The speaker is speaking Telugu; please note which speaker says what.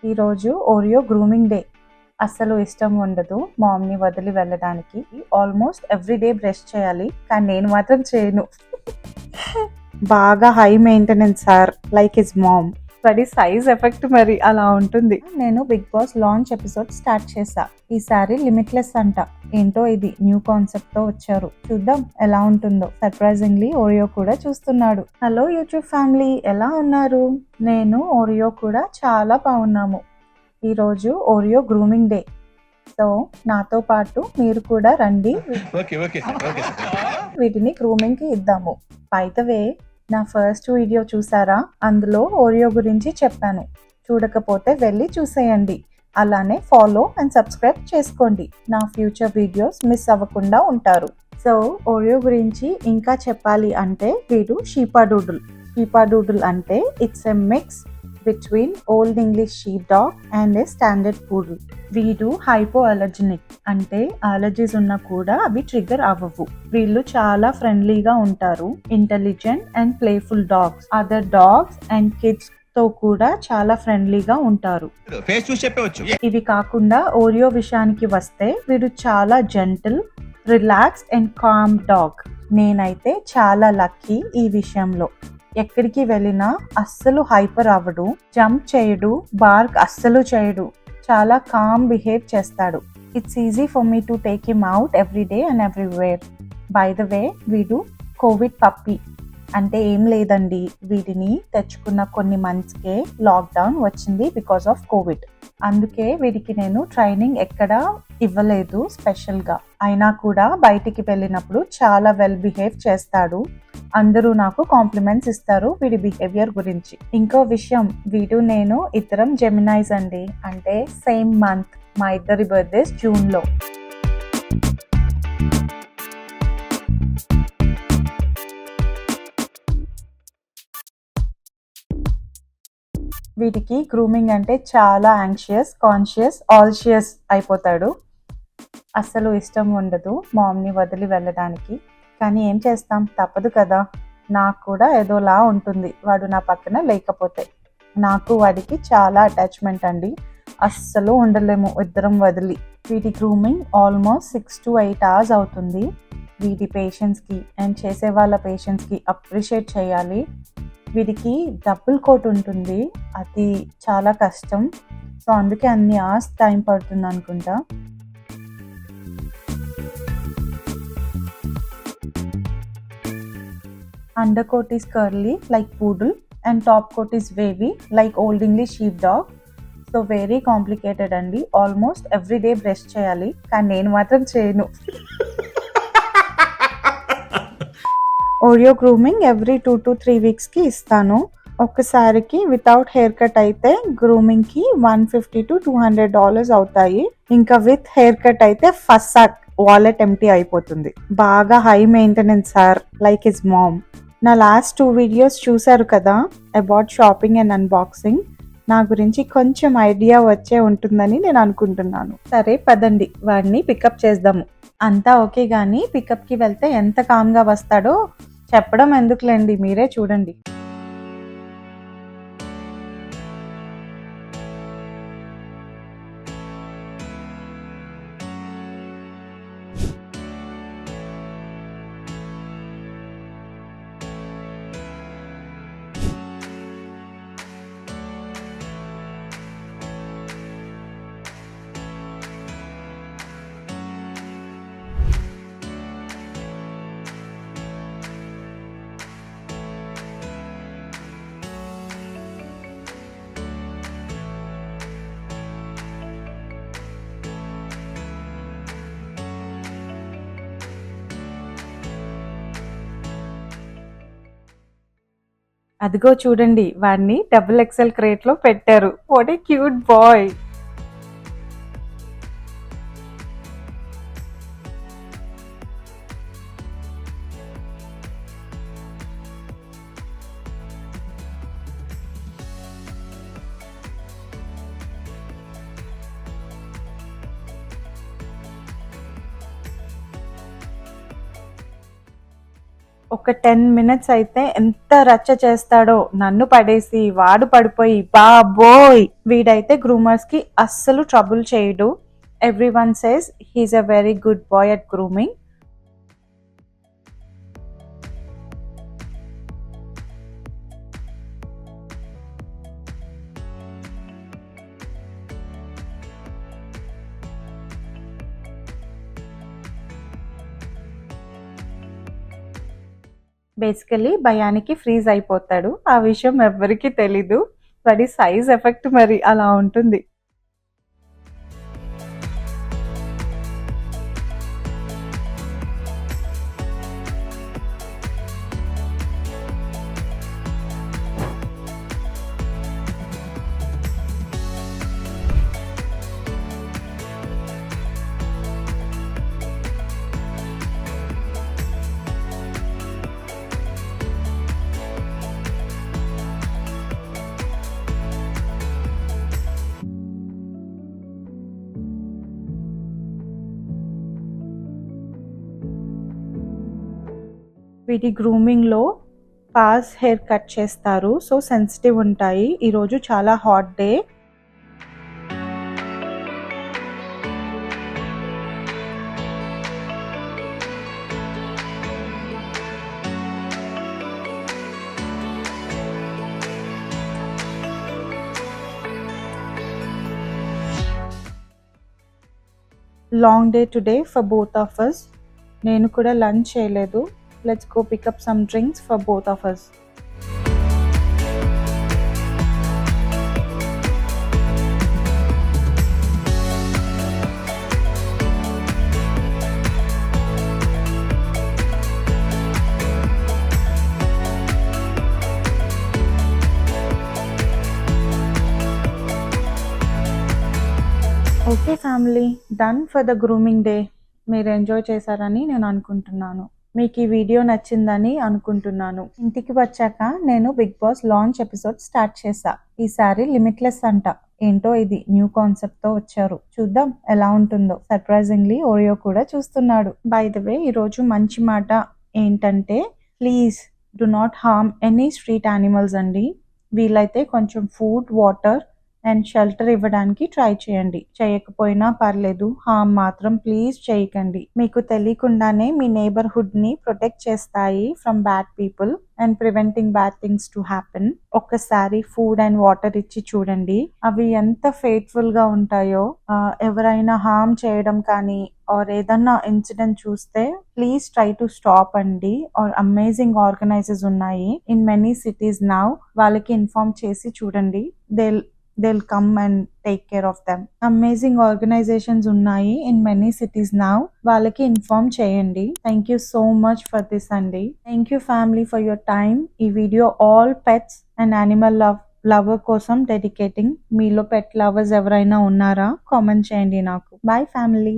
Speaker 1: ఈరోజు ఓరియో గ్రూమింగ్ డే. అస్సలు ఇష్టం ఉండదు మామ్‌ని వదిలి వెళ్ళడానికి. ఆల్మోస్ట్ ఎవ్రీ డే బ్రష్ చేయాలి. కానీ నేను మాత్రం చేయను. బాగా high maintenance sir like his mom. వాడి సైజ్ ఎఫెక్ట్ మరి అలా ఉంటుంది. నేను Bigg Boss launch episode start చేశా. ఈసారి లిమిట్లెస్ అంట. ఏంటో ఇది న్యూ కాన్సెప్ట్ తో వచ్చారు. చూద్దాం ఎలా ఉంటుందో. సర్ప్రైజింగ్లీ ఓరియో కూడా చూస్తున్నాడు. హలో యూట్యూబ్ ఫ్యామిలీ, ఎలా ఉన్నారు? నేను ఓరియో కూడా చాలా బాగున్నాము. ఈరోజు ఓరియో గ్రూమింగ్ డే. సో నాతో పాటు మీరు కూడా రండి. వీటిని గ్రూమింగ్ కి ఇద్దాము. బై ద వే, నా ఫస్ట్ వీడియో చూసారా? అందులో ఓరియో గురించి చెప్పాను. చూడకపోతే వెళ్ళి చూసేయండి. అలానే ఫాలో అండ్ సబ్స్క్రైబ్ చేసుకోండి. నా ఫ్యూచర్ వీడియోస్ మిస్ అవ్వకుండా ఉంటారు. సో ఓరియో గురించి ఇంకా చెప్పాలి అంటే వీడు షీపాడూడుల్. షీపాడూడుల్ అంటే it's a mix between old English sheep dog and a standard poodle. వీడు హైపో అలర్జెనిక్, అంటే అలర్జీస్ ఉన్నా కూడా అవి ట్రిగర్ అవ్వవు. వీళ్ళు చాలా ఫ్రెండ్లీగా ఉంటారు. Intelligent and playful dogs. Other dogs and kids తో కూడా చాలా ఫ్రెండ్లీగా ఉంటారు. ఇవి కాకుండా ఓరియో విషయానికి వస్తే వీడు చాలా gentle, relax and calm dog. నేనైతే చాలా లక్కీ ఈ విషయంలో. ఎక్కడికి వెళ్ళినా అస్సలు హైపర్ అవ్వడు, జంప్ చేయడు, బార్క్ అస్సలు చేయడు. చాలా కామ్ బిహేవ్ చేస్తాడు. It's easy for me to take him out every day and everywhere. By the way, వీడు కోవిడ్ పప్పీ. అంటే ఏం లేదండి, వీటిని తెచ్చుకున్న కొన్ని మంత్స్కే లాక్డౌన్ వచ్చింది బికాస్ ఆఫ్ కోవిడ్. అందుకే వీడికి నేను ట్రైనింగ్ ఎక్కడా ఇవ్వలేదు స్పెషల్గా. అయినా కూడా బయటికి వెళ్ళినప్పుడు చాలా వెల్ బిహేవ్ చేస్తాడు. అందరూ నాకు కాంప్లిమెంట్స్ ఇస్తారు వీడి బిహేవియర్ గురించి. ఇంకో విషయం, వీడు నేను ఇద్దరం జెమినైస్ అండి. అంటే సేమ్ మంత్. మా ఇద్దరి బర్త్డేస్ జూన్లో. వీటికి గ్రూమింగ్ అంటే చాలా యాంగ్షియస్, కాన్షియస్, ఆల్షియస్ అయిపోతాడు. అస్సలు ఇష్టం ఉండదు మామ్‌ని వదిలి వెళ్ళడానికి. కానీ ఏం చేస్తాం, తప్పదు కదా. నాకు కూడా ఏదోలా ఉంటుంది వాడు నా పక్కన లేకపోతే. నాకు వాడికి చాలా అటాచ్మెంట్ అండి. అస్సలు ఉండలేము ఇద్దరం వదిలి. వీటి గ్రూమింగ్ ఆల్మోస్ట్ 6 to 8 hours అవుతుంది. వీటి పేషెన్స్కి అండ్ చేసే వాళ్ళ పేషెన్స్కి అప్రిషియేట్ చేయాలి. వీడికి డబుల్ కోట్ ఉంటుంది, అది చాలా కష్టం. సో అందుకే అన్ని అవర్స్ టైం పడుతుంది అనుకుంటా. Under coat is curly like poodle and top coat is wavy like old English sheep dog. So very complicated అండి. ఆల్మోస్ట్ ఎవ్రీ డే బ్రష్ చేయాలి, కానీ నేను మాత్రం చేయను. ఓరియో గ్రూమింగ్ ఎవ్రీ 2 to 3 weeksకి ఇస్తాను. ఒక్కసారికి వితౌట్ హెయిర్ కట్ అయితే గ్రూమింగ్కి $150 to $200 అవుతాయి. ఇంకా విత్ హెయిర్ కట్ అయితే ఫస్ట్ వాలెట్ ఎంటీ అయిపోతుంది. బాగా high maintenance sir like his ma'am. నా లాస్ట్ 2 వీడియోస్ చూసారు కదా, అబౌట్ షాపింగ్ అండ్ అన్బాక్సింగ్. నా గురించి కొంచెం ఐడియా వచ్చే ఉంటుందని నేను అనుకుంటున్నాను. సరే పదండి, వాడిని పికప్ చేద్దాము. అంతా ఓకే, కానీ పికప్కి వెళ్తే ఎంత కామ్గా వస్తాడో చెప్పడం ఎందుకులేండి, మీరే చూడండి. అదిగో చూడండి, వాడిని XXL క్రేట్ లో పెట్టారు. What a cute boy. ఒక 10 మినిట్స్ అయితే ఎంత రచ్చ చేస్తాడో, నన్ను పడేసి వాడు పడిపోయి బాబోయ్. వీడైతే గ్రూమర్స్ కి అస్సలు ట్రబుల్ చేయడు. Everyone says he's a very good boy at grooming. Basically భయానికి ఫ్రీజ్ అయిపోతాడు. ఆ విషయం ఎవ్వరికీ తెలీదు. వాడి సైజ్ ఎఫెక్ట్ మరి అలా ఉంటుంది. వీటి గ్రూమింగ్లో పాస్ హెయిర్ కట్ చేస్తారు. సో సెన్సిటివ్ ఉంటాయి. ఈరోజు చాలా hot day. Long day today for both of us. నేను కూడా లంచ్ చేయలేదు. Let's go pick up some drinks for both of us. Okay family, done for the grooming day. మీరు ఎంజాయ్ చేశారని నేను అనుకుంటున్నాను. మీకు ఈ వీడియో నచ్చిందని అనుకుంటున్నాను. ఇంటికి వచ్చాక నేను Bigg Boss launch episode start చేశా. ఈసారి లిమిట్లెస్ అంట. ఏంటో ఇది న్యూ కాన్సెప్ట్ తో వచ్చారు. చూద్దాం ఎలా ఉంటుందో. సర్ప్రైజింగ్లీ ఓరియో కూడా చూస్తున్నాడు. బై ద వే, ఈరోజు మంచి మాట ఏంటంటే, please do not harm any street animals అండి. వీలైతే కొంచెం ఫుడ్, వాటర్ అండ్ షెల్టర్ ఇవ్వడానికి ట్రై చేయండి. చేయకపోయినా పర్లేదు, హార్మ్ మాత్రం ప్లీజ్ చేయకండి. మీకు తెలియకుండానే మీ నేబర్హుడ్ ని ప్రొటెక్ట్ చేస్తాయి from bad people and preventing bad things to happen. ఒక్కసారి ఫుడ్ అండ్ వాటర్ ఇచ్చి చూడండి, అవి ఎంత ఫెయిత్ఫుల్ గా ఉంటాయో. ఎవరైనా హార్మ్ చేయడం కానీ ఆర్ ఏదన్నా ఇన్సిడెంట్ చూస్తే ప్లీజ్ ట్రై టు స్టాప్ అండి. ఆర్ అమేజింగ్ ఆర్గనైజర్స్ ఉన్నాయి ఇన్ మెనీ సిటీస్ నౌ. వాళ్ళకి ఇన్ఫార్మ్ చేసి చూడండి. They'll come and take care of them. Amazing organizations ఉన్నాయి in many cities now. వాళ్ళకి ఇన్ఫార్మ్ చేయండి. Thank you so much for this అండి. Thank you family for your time. ఈ video all pets and animal lover కోసం డెడికేటింగ్. మీలో పెట్ లవర్స్ ఎవరైనా ఉన్నారా? కామెంట్ చేయండి నాకు. Bye family.